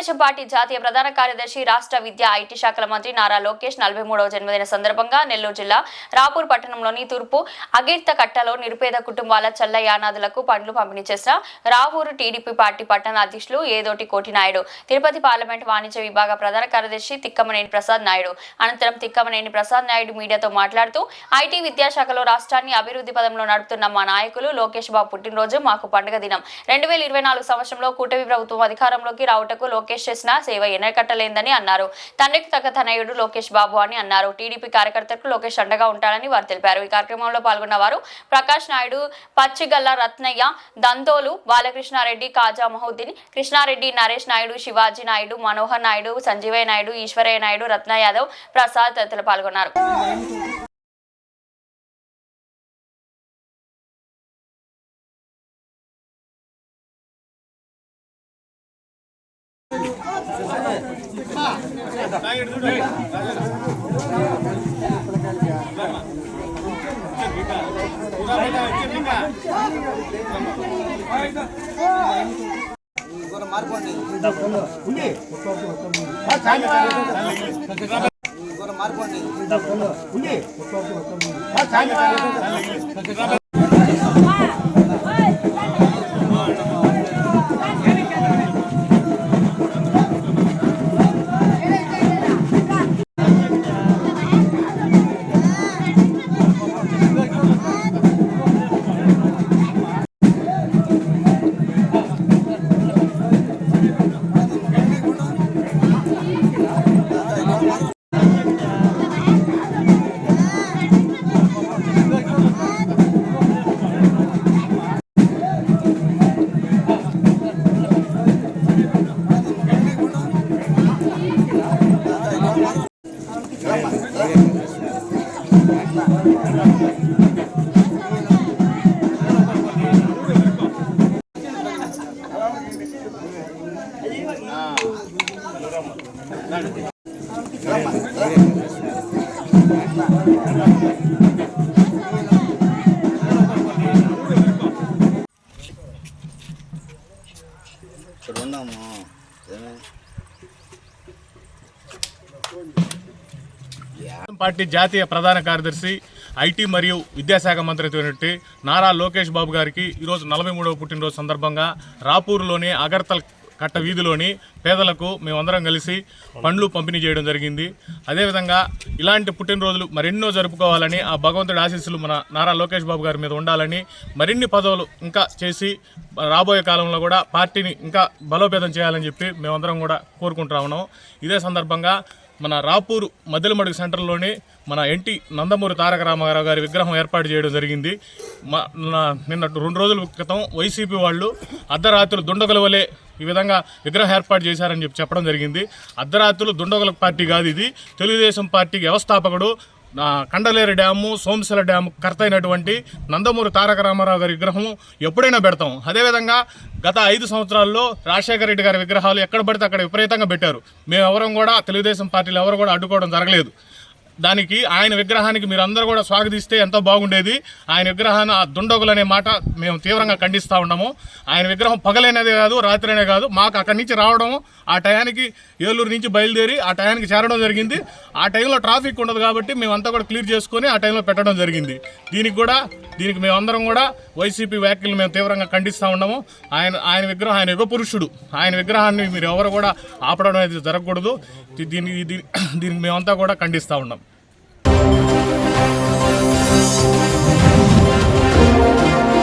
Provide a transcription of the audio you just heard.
Telugu Desam party జాతీయ ప్రధాన కార్యదర్శి రాష్ట్ర విద్యా ఐటీ శాఖల మంత్రి నారా లోకేష్ 43వ జన్మదిన సందర్భంగా నెల్లూరు జిల్లా రాపూర్ పట్టణంలోని తూర్పు అగిర్త కట్టలో నిరుపేద కుటుంబాల చల్లయానాదులకు పండ్లు పంపిణీ చేసిన రావూరు టీడీపీ పార్టీ పట్టణ అధ్యక్షులు ఏదోటి కోటి నాయుడు, తిరుపతి పార్లమెంట్ వాణిజ్య విభాగ ప్రధాన కార్యదర్శి తిక్కమనేని ప్రసాద్ నాయుడు. అనంతరం తిక్కమనేని ప్రసాద్ నాయుడు మీడియాతో మాట్లాడుతూ ఐటీ విద్యాశాఖలో రాష్ట్రాన్ని అభివృద్ధి పదంలో నడుపుతున్న మా నాయకులు లోకేష్ బాబు పుట్టినరోజు మాకు పండుగ దినం. 2024 సంవత్సరంలో కూటమి ప్రభుత్వం అధికారంలోకి రావటకు లోకేష్ చేసిన సేవ ఎన్నకట్టలేందని అన్నారు. తండ్రికి తగ్గ తనయుడు లోకేష్ బాబు అని అన్నారు. టీడీపీ కార్యకర్తలకు లోకేష్ అండగా ఉంటారని వారు తెలిపారు. ఈ కార్యక్రమంలో పాల్గొన్న వారు ప్రకాష్ నాయుడు, పచ్చిగల్ల రత్నయ్య, దంతోలు బాలకృష్ణారెడ్డి, కాజా మహుద్దీన్, కృష్ణారెడ్డి, నరేష్ నాయుడు, శివాజీ నాయుడు, మనోహర్ నాయుడు, సంజీవయ్య నాయుడు, ఈశ్వరయ్య నాయుడు, రత్న యాదవ్, ప్రసాద్ తదితరులు పాల్గొన్నారు. పార్టీ జాతీయ ప్రధాన కార్యదర్శి ఐటీ మరియు విద్యాశాఖ మంత్రి నారా లోకేష్ బాబు గారికి ఈరోజు 43వ పుట్టినరోజు సందర్భంగా రాపూర్లోని అగర్తల్ కట్ట వీధిలోని పేదలకు మేమందరం కలిసి పండ్లు పంపిణీ చేయడం జరిగింది. అదేవిధంగా ఇలాంటి పుట్టినరోజులు మరెన్నో జరుపుకోవాలని, ఆ భగవంతుడి ఆశీస్సులు మన నారా లోకేష్ బాబు గారి మీద ఉండాలని, మరిన్ని పదవులు ఇంకా చేసి రాబోయే కాలంలో కూడా పార్టీని ఇంకా బలోపేతం చేయాలని చెప్పి మేమందరం కూడా కోరుకుంటా ఉన్నాం. ఇదే సందర్భంగా మన రాపూరు మద్దెలమడుగు సెంటర్లోని మన ఎన్టీ నందమూరి తారక రామారావు గారి విగ్రహం ఏర్పాటు చేయడం జరిగింది. నిన్న 2 రోజుల క్రితం వైసీపీ వాళ్ళు అర్ధరాత్రులు దుండగుల వలె ఈ విధంగా విగ్రహం ఏర్పాటు చేశారని చెప్పడం జరిగింది. అర్ధరాత్రులు దుండగుల పార్టీ కాదు, ఇది తెలుగుదేశం పార్టీకి వ్యవస్థాపకుడు, కండలేరు డ్యాము, సోమశిల డ్యాము కర్త అయినటువంటి నందమూరి తారక రామారావు గారి విగ్రహం ఎప్పుడైనా పెడతాం. అదేవిధంగా గత 5 సంవత్సరాల్లో రాజశేఖర రెడ్డి గారి విగ్రహాలు ఎక్కడ పడితే అక్కడ విపరీతంగా పెట్టారు. మేము ఎవరం కూడా తెలుగుదేశం పార్టీలు ఎవరు కూడా అడ్డుకోవడం జరగలేదు. దానికి ఆయన విగ్రహానికి మీరు అందరూ కూడా స్వాగతిస్తే ఎంతో బాగుండేది. ఆయన విగ్రహాన్ని ఆ దుండగులు అనే మాట మేము తీవ్రంగా ఖండిస్తూ ఉన్నాము. ఆయన విగ్రహం పగలైనదే కాదు, రాత్రి కాదు, మాకు అక్కడి నుంచి రావడం, ఆ టయానికి ఏలూరు నుంచి బయలుదేరి ఆ టయానికి చేరడం జరిగింది. ఆ టైంలో ట్రాఫిక్ ఉండదు కాబట్టి మేమంతా కూడా క్లియర్ చేసుకొని ఆ టైంలో పెట్టడం జరిగింది. దీనికి మేమందరం కూడా వైసీపీ వ్యాఖ్యలు మేము తీవ్రంగా ఖండిస్తూ ఉన్నాము. ఆయన విగ్రహం, ఆయన యుగ పురుషుడు, ఆయన విగ్రహాన్ని మీరు ఎవరు కూడా ఆపడం అనేది జరగకూడదు. దీనికి మేమంతా కూడా ఖండిస్తూ ఉన్నాం.